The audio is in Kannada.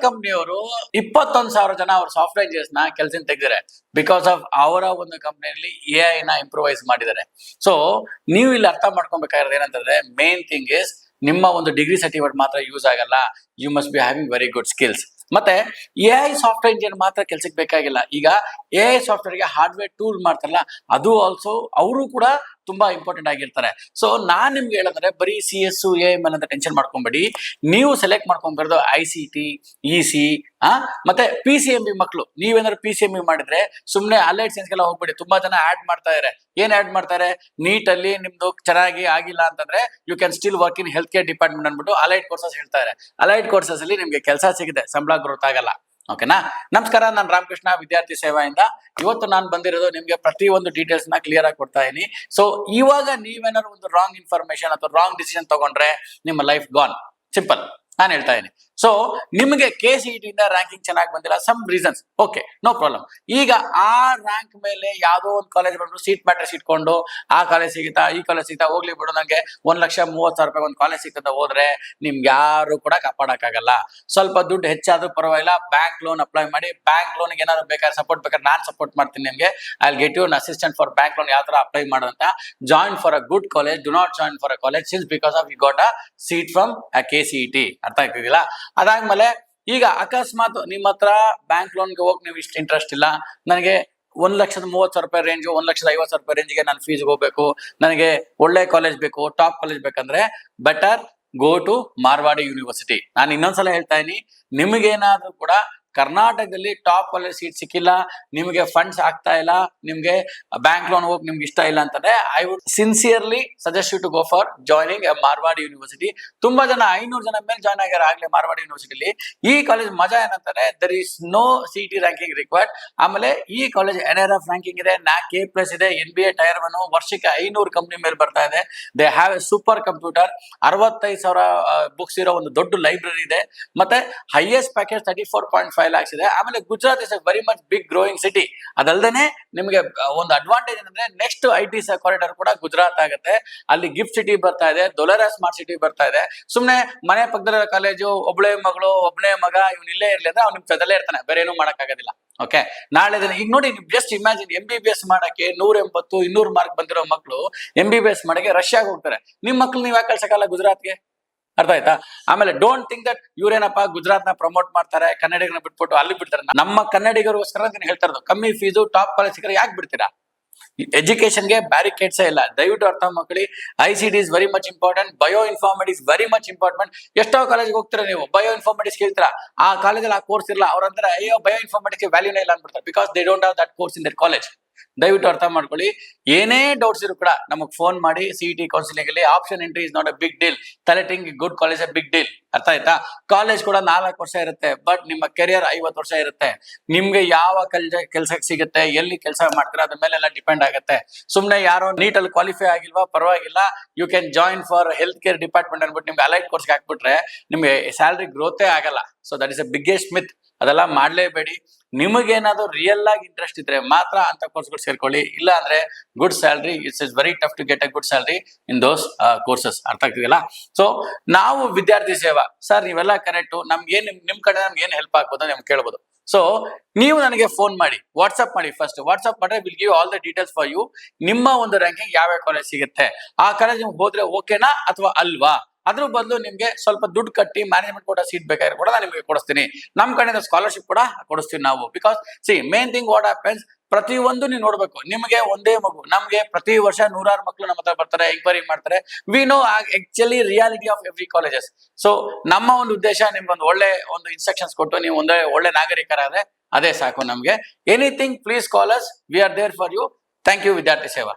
ಕಂಪ್ನಿಯವರು 21,000 ಜನ ಅವ್ರ ಸಾಫ್ಟ್ವೇರ್ ಇಂಜಿನಿಯರ್ಸ್ ನ ಕೆಲಸ ತೆಗೆದಿದ್ದಾರೆ ಬಿಕಾಸ್ ಆಫ್ ಅವರ ಒಂದು ಕಂಪ್ನಿಯಲ್ಲಿ ಎಐ ನ ಇಂಪ್ರೂವೈಸ್ ಮಾಡಿದ್ದಾರೆ. ಸೊ ನೀವು ಇಲ್ಲಿ ಅರ್ಥ ಮಾಡ್ಕೊಬೇಕಾಗಿರೋದು ಏನಂತಂದ್ರೆ ಮೇನ್ ಥಿಂಗ್ ಇಸ್ ನಿಮ್ಮ ಒಂದು ಡಿಗ್ರಿ ಸರ್ಟಿಫಿಕೇಟ್ ಮಾತ್ರ ಯೂಸ್ ಆಗಲ್ಲ. You must be having very good skills. ಮತ್ತೆ ಎಐ ಸಾಫ್ಟ್ವೇರ್ ಇಂಜಿನಿಯರ್ ಮಾತ್ರ ಕೆಲ್ಸಕ್ಕೆ ಬೇಕಾಗಿಲ್ಲ. ಈಗ ಎಐ ಸಾಫ್ಟ್ವೇರ್ಗೆ ಹಾರ್ಡ್ವೇರ್ ಟೂಲ್ ಮಾಡ್ತಾರಲ್ಲ, ಅದು ಆಲ್ಸೋ ಅವರು ಕೂಡ ತುಂಬಾ ಇಂಪಾರ್ಟೆಂಟ್ ಆಗಿರ್ತಾರೆ. ಸೊ ನಾನ್ ನಿಮ್ಗೆ ಹೇಳಂದ್ರೆ ಬರೀ CS ಎ ಮೇಲೆ ಅಂತ ಟೆನ್ಷನ್ ಮಾಡ್ಕೊಂಬೇಡಿ. ನೀವು ಸೆಲೆಕ್ಟ್ ಮಾಡ್ಕೊಂಡ್ಬರೋದು ICT, EC ಮತ್ತೆ PCMB ಮಕ್ಕಳು. ನೀವೇನಾದ್ರು PCMB ಮಾಡಿದ್ರೆ ಸುಮ್ನೆ ಅಲೈಡ್ ಸೈನ್ಸ್ ಗೆಲ್ಲ ಹೋಗ್ಬೇಡಿ. ತುಂಬಾ ಜನ ಆಡ್ ಮಾಡ್ತಾ ಇದಾರೆ. ಏನ್ ಆಡ್ ಮಾಡ್ತಾರೆ, ನೀಟ್ ಅಲ್ಲಿ ನಿಮ್ದು ಚೆನ್ನಾಗಿ ಆಗಿಲ್ಲ ಅಂತಂದ್ರೆ you can still work in health care department ಅನ್ಬಿಟ್ಟು ಅಲೈಡ್ ಕೋರ್ಸಸ್ ಹೇಳ್ತಾ ಇದಾರೆ. ಅಲೈಡ್ ಕೋರ್ಸಸ್ ಅಲ್ಲಿ ನಿಮ್ಗೆ ಕೆಲಸ ಸಿಗುತ್ತೆ, ಸಂಬಳ ಗ್ರೋತ್ ಆಗಲ್ಲ. ಓಕೆನಾ? ನಮಸ್ಕಾರ, ನಾನು ರಾಮಕೃಷ್ಣ, ವಿದ್ಯಾರ್ಥಿ ಸೇವಾಯಿಂದ. ಇವತ್ತು ನಾನು ಬಂದಿರೋದು ನಿಮ್ಗೆ ಪ್ರತಿ ಒಂದು ಡೀಟೇಲ್ಸ್ ನ ಕ್ಲಿಯರ್ ಆಗಿ ಕೊಡ್ತಾ ಇದೀನಿ. ಸೊ ಇವಾಗ ನೀವೇನಾದ್ರು ಒಂದು ರಾಂಗ್ ಇನ್ಫಾರ್ಮೇಶನ್ ಅಥವಾ ರಾಂಗ್ ಡಿಸಿಷನ್ ತಗೊಂಡ್ರೆ ನಿಮ್ಮ ಲೈಫ್ ಗಾನ್. ಸಿಂಪಲ್, ನಾನು ಹೇಳ್ತಾ ಇದೀನಿ. ಸೊ ನಿಮಗೆ KCET ಇಂದ ರ್ಯಾಂಕಿಂಗ್ ಚೆನ್ನಾಗಿ ಬಂದಿಲ್ಲ, some reasons, okay, no problem. ಈಗ ಆ ರ್ಯಾಂಕ್ ಮೇಲೆ ಯಾವ್ದೋ ಒಂದು ಕಾಲೇಜ್ ಬಂದು ಸೀಟ್ ಮ್ಯಾಟ್ರಿಕ್ಸ್ ಇಟ್ಕೊಂಡು ಆ ಕಾಲೇಜ್ ಸಿಗುತ್ತಾ ಈ ಕಾಲೇಜ್ ಸಿಗುತ್ತಾ, ಹೋಗ್ಲಿ ಬಿಡು ನಂಗೆ 1,30,000 ರೂಪಾಯಿ ಒಂದು ಕಾಲೇಜ್ ಸಿಗ್ತದೆ ಹೋದ್ರೆ ನಿಮ್ಗೆ ಯಾರು ಕೂಡ ಕಾಪಾಡಕ್ಕಾಗಲ್ಲ. ಸ್ವಲ್ಪ ದುಡ್ಡು ಹೆಚ್ಚಾದ್ರೂ ಪರವಾಗಿಲ್ಲ, ಬ್ಯಾಂಕ್ ಲೋನ್ ಅಪ್ಲೈ ಮಾಡಿ. ಬ್ಯಾಂಕ್ ಲೋನ್ ಏನಾದ್ರು ಬೇಕಾದ್ರೆ ಸಪೋರ್ಟ್ ಬೇಕಾದ್ರೆ ನಾನು ಸಪೋರ್ಟ್ ಮಾಡ್ತೀನಿ ನಿಮ್ಗೆ. I will get you an assistant for bank loan, ಯಾವ ತರ ಅಪ್ಲೈ ಮಾಡೋದಂತ. Join for a good college, do not join for a college since because of you got a seat from KCET. ಅರ್ಥ ಆಗ್ತಿದಿಲ್ಲ? ಅದಾದ್ಮೇಲೆ ಈಗ ಅಕಸ್ಮಾತ್ ನಿಮ್ಮ ಹತ್ರ ಬ್ಯಾಂಕ್ ಲೋನ್ಗೆ ಹೋಗಿ ನೀವು ಇಷ್ಟು ಇಂಟ್ರೆಸ್ಟ್ ಇಲ್ಲ, ನನಗೆ 1,30,000 ರೂಪಾಯಿ ರೇಂಜ್, 1,50,000 ರೂಪಾಯಿ ರೇಂಜ್ಗೆ ನಾನು ಫೀಸ್ ಹೋಗ್ಬೇಕು, ನನಗೆ ಒಳ್ಳೆ ಕಾಲೇಜ್ ಬೇಕು, ಟಾಪ್ ಕಾಲೇಜ್ ಬೇಕಂದ್ರೆ better go to Marwadi University. ನಾನು ಇನ್ನೊಂದ್ಸಲ ಹೇಳ್ತಾ ಇದೀನಿ, ನಿಮಗೇನಾದ್ರೂ ಕೂಡ ಕರ್ನಾಟಕದಲ್ಲಿ ಟಾಪ್ ಕಾಲೇಜ್ ಸೀಟ್ ಸಿಕ್ಕಿಲ್ಲ, ನಿಮಗೆ ಫಂಡ್ಸ್ ಆಗ್ತಾ ಇಲ್ಲ, ನಿಮ್ಗೆ ಬ್ಯಾಂಕ್ ಲೋನ್ ಹೋಗಿ ನಿಮ್ಗೆ ಇಷ್ಟ ಇಲ್ಲ ಅಂತಂದ್ರೆ I would sincerely suggest you to go for joining a Marwadi University. ತುಂಬಾ ಜನ 500 ಜನ ಮೇಲೆ ಜಾಯ್ನ್ ಆಗ್ಯಾರ ಆಗ್ಲೇ ಮಾರ್ವಾಡಿ ಯೂನಿವರ್ಸಿಟಿಲಿ. ಈ ಕಾಲೇಜ್ ಮಜಾ ಏನಂತಾರೆ, there is no CET ranking required. ಆಮೇಲೆ ಈ ಕಾಲೇಜ್ NRF ರ್ಯಾಂಕಿಂಗ್ ಇದೆ, NAC A+ ಇದೆ, NBA Tier 1, ವರ್ಷಕ್ಕೆ 500 ಕಂಪ್ನಿ ಮೇಲೆ ಬರ್ತಾ ಇದೆ. They have A super computer, 65,000 books ಇರೋ ಒಂದು ದೊಡ್ಡ ಲೈಬ್ರರಿ ಇದೆ, ಮತ್ತೆ ಹೈಯೆಸ್ಟ್ ಪ್ಯಾಕೇಜ್ 34.5 lakhs ಇದೆ. ಆಮೇಲೆ Gujarat is a very much big growing city. ಅದಲ್ದೇನೆ ನಿಮಗೆ ಒಂದು ಅಡ್ವಾಂಟೇಜ್ ಏನಂದ್ರೆ ನೆಕ್ಸ್ಟ್ IT ಕಾರಿಡಾರ್ ಕೂಡ ಗುಜರಾತ್ ಆಗುತ್ತೆ. ಅಲ್ಲಿ ಗಿಫ್ಟ್ ಸಿಟಿ ಬರ್ತಾ ಇದೆ, ದೊಲರಾ ಸ್ಮಾರ್ಟ್ ಸಿಟಿ ಬರ್ತಾ ಇದೆ. ಸುಮ್ನೆ ಮನೆ ಪಕ್ಕದ ಕಾಲೇಜು, ಒಬ್ಳೆ ಮಗಳು ಒಬ್ನೇ ಮಗ ಇವ್ನು ಇಲ್ಲೇ ಇರ್ಲಿ ಅಂದ್ರೆ ಅವ್ನು ನಿಮ್ ಜೊತೆಲೇ ಇರ್ತಾನೆ, ಬೇರೆ ಏನೂ ಮಾಡಕ್ ಆಗೋದಿಲ್ಲ. ಓಕೆ, ನಾಳೆ ದಿನ ಈಗ ನೋಡಿ, ನೀವು ಜಸ್ಟ್ ಇಮ್ಯಾಜಿನ್ MBBS ಮಾಡಕ್ಕೆ 180, 200 ಮಾರ್ಕ್ ಬಂದಿರೋ ಮಕ್ಕಳು MBBS ಮಾಡಕ್ಕೆ ರಷ್ಯಾಗೆ ಹೋಗ್ತಾರೆ. ನಿಮ್ ಮಕ್ಳು ನೀವ್ ಯಾಕೆ ಕಳ್ಸಕ್ಕಲ್ಲ ಗುಜರಾತ್ಗೆ? ಅರ್ಥ ಆಯ್ತಾ? ಆಮೇಲೆ ಡೋಂಟ್ ಥಿಂಕ್ ದಟ್ ಇವ್ರೇನಪ್ಪ ಗುಜರಾತ್ ನ ಪ್ರಮೋಟ್ ಮಾಡ್ತಾರೆ, ಕನ್ನಡಿಗರನ್ನ ಬಿಟ್ಬಿಟ್ಟು ಅಲ್ಲಿ ಬಿಡ್ತಾರೆ. ನಮ್ಮ ಕನ್ನಡಿಗರಿಗೋಸ್ಕರ ಹೇಳ್ತಾ ಇರೋದು, ಕಮ್ಮಿ ಫೀಸು ಟಾಪ್ ಕಾಲೇಜ್ ಸಿಕ್ಕರೆ ಯಾಕೆ ಬಿಡ್ತೀರಾ? ಎಜುಕೇಶನ್ಗೆ ಬ್ಯಾರಿಕೇಡ್ಸೇ ಇಲ್ಲ. ದಯವಿಟ್ಟು ಅರ್ಥ ಮಾಡ್ಕೊಳ್ಳಿ. ICT is very much important, bio informatics very much important. ಎಷ್ಟೋ ಕಾಲೇಜ್ಗೆ ಹೋಗ್ತೀರಾ ನೀವು, ಬಯೋ ಇನ್ಫಾರ್ಮೆಟಿಕ್ಸ್ ಕೇಳ್ತೀರಾ, ಆ ಕಾಲೇಜಲ್ಲಿ ಆ ಕೋರ್ಸ್ ಇರಲ್ಲ, ಅವ್ರಂತಾರೆ ಅಯ್ಯೋ ಬಯೋ ಇನ್ಫಾರ್ಮೆಟಿಕ್ಸ್ ವ್ಯಾಲ್ಯೂನೇ ಇಲ್ಲ ಅಂದ್ಬಿಡ್ತಾರೆ, because they don't have that course in their college. ದಯವಿಟ್ಟು ಅರ್ಥ ಮಾಡ್ಕೊಳ್ಳಿ. ಏನೇ ಡೌಟ್ಸ್ ಇರು ಕೂಡ ನಮಗ್ ಫೋನ್ ಮಾಡಿ. CET ಕೌನ್ಸಿಲಿಂಗ್ ಅಲ್ಲಿ option entry is not a big deal, selecting good college a big deal. ಅರ್ಥ ಆಯ್ತಾ? ಕಾಲೇಜ್ ಕೂಡ 4 ವರ್ಷ ಇರುತ್ತೆ, ಬಟ್ ನಿಮ್ಮ ಕೆರಿಯರ್ 50 ವರ್ಷ ಇರುತ್ತೆ. ನಿಮ್ಗೆ ಯಾವ ಕೆಲ್ಸಕ್ಕೆ ಸಿಗುತ್ತೆ, ಎಲ್ಲಿ ಕೆಲಸ ಮಾಡ್ತೀರಾ ಅದ್ರ ಮೇಲೆಲ್ಲ ಡಿಪೆಂಡ್ ಆಗುತ್ತೆ. ಸುಮ್ನೆ ಯಾರೋ ನೀಟಲ್ಲಿ ಕ್ವಾಲಿಫೈ ಆಗಿಲ್ವಾ, ಪರವಾಗಿಲ್ಲ, you can join for health care department ಅನ್ಬಿಟ್ಟು ನಿಮ್ಗೆ ಅಲೈಡ್ ಕೋರ್ಸ್ಗೆ ಹಾಕ್ಬಿಟ್ರೆ ನಿಮ್ಗೆ ಸ್ಯಾಲರಿ ಗ್ರೋತೇ ಆಗಲ್ಲ. So that is a biggest myth. ಅದೆಲ್ಲ ಮಾಡ್ಲೇಬೇಡಿ. ನಿಮಗೇನಾದ್ರು ರಿಯಲ್ ಆಗಿ ಇಂಟ್ರೆಸ್ಟ್ ಇದ್ರೆ ಮಾತ್ರ ಅಂತ ಕೋರ್ಸ್ಗಳು ಸೇರ್ಕೊಳ್ಳಿ. ಇಲ್ಲ ಅಂದ್ರೆ good salary, it's is very tough to get a good salary in those courses. ಅರ್ಥ ಆಗ್ತಿದೆಯಲ್ಲ? ಸೊ ನಾವು ವಿದ್ಯಾರ್ಥಿ ಸೇವಾ ಸರ್, ನೀವೆಲ್ಲ ಕರೆಕ್ಟು, ನಮ್ಗೆ ನಿಮ್ ಕಡೆ ನಮ್ಗೆ ಏನ್ ಹೆಲ್ಪ್ ಆಗ್ಬೋದು ನಿಮ್ಗೆ ಕೇಳ್ಬೋದು. ಸೊ ನೀವು ನನಗೆ ಫೋನ್ ಮಾಡಿ, ವಾಟ್ಸ್ಆಪ್ ಮಾಡಿ. ಫಸ್ಟ್ ವಾಟ್ಸ್ಆಪ್ ಮಾಡಿದ್ರೆ will give all the details for you. ನಿಮ್ಮ ಒಂದು ರ್ಯಾಂಕಿಂಗ್ ಯಾವ ಕಾಲೇಜ್ ಸಿಗುತ್ತೆ, ಆ ಕಾಲೇಜ್ ನಿಮ್ಗೆ ಹೋದ್ರೆ ಓಕೆನಾ ಅಥವಾ ಅಲ್ವಾ, ಅದ್ರ ಬದಲು ನಿಮ್ಗೆ ಸ್ವಲ್ಪ ದುಡ್ಡು ಕಟ್ಟಿ ಮ್ಯಾನೇಜ್ಮೆಂಟ್ ಕೂಡ ಸೀಟ್ ಬೇಕಾದ್ರೆ ಕೂಡ ನಾನು ನಿಮಗೆ ಕೊಡಿಸ್ತೀನಿ. ನಮ್ ಕಡೆಯಿಂದ ಸ್ಕಾಲರ್ಶಿಪ್ ಕೂಡ ಕೊಡಿಸ್ತೀವಿ ನಾವು. Because main thing what happens, ಪ್ರತಿಯೊಂದು ನೀವು ನೋಡ್ಬೇಕು. ನಿಮಗೆ ಒಂದೇ ಮಗು, ನಮ್ಗೆ ಪ್ರತಿ ವರ್ಷ 100 ಮಕ್ಕಳು ನಮ್ಮ ಹತ್ರ ಬರ್ತಾರೆ, ಎಂಕ್ವೈರಿ ಮಾಡ್ತಾರೆ. We know actually reality of every colleges. So ನಮ್ಮ ಒಂದು ಉದ್ದೇಶ ನಿಮ್ಗೆ ಒಂದು ಒಳ್ಳೆ ಒಂದು ಇನ್ಸ್ಟ್ರಕ್ಷನ್ಸ್ ಕೊಟ್ಟು ನೀವು ಒಳ್ಳೆ ನಾಗರಿಕರಾದ್ರೆ ಅದೇ ಸಾಕು ನಮ್ಗೆ. Anything please call us, we are there for you. Thank you Vidyarthi ಸೇವಾ.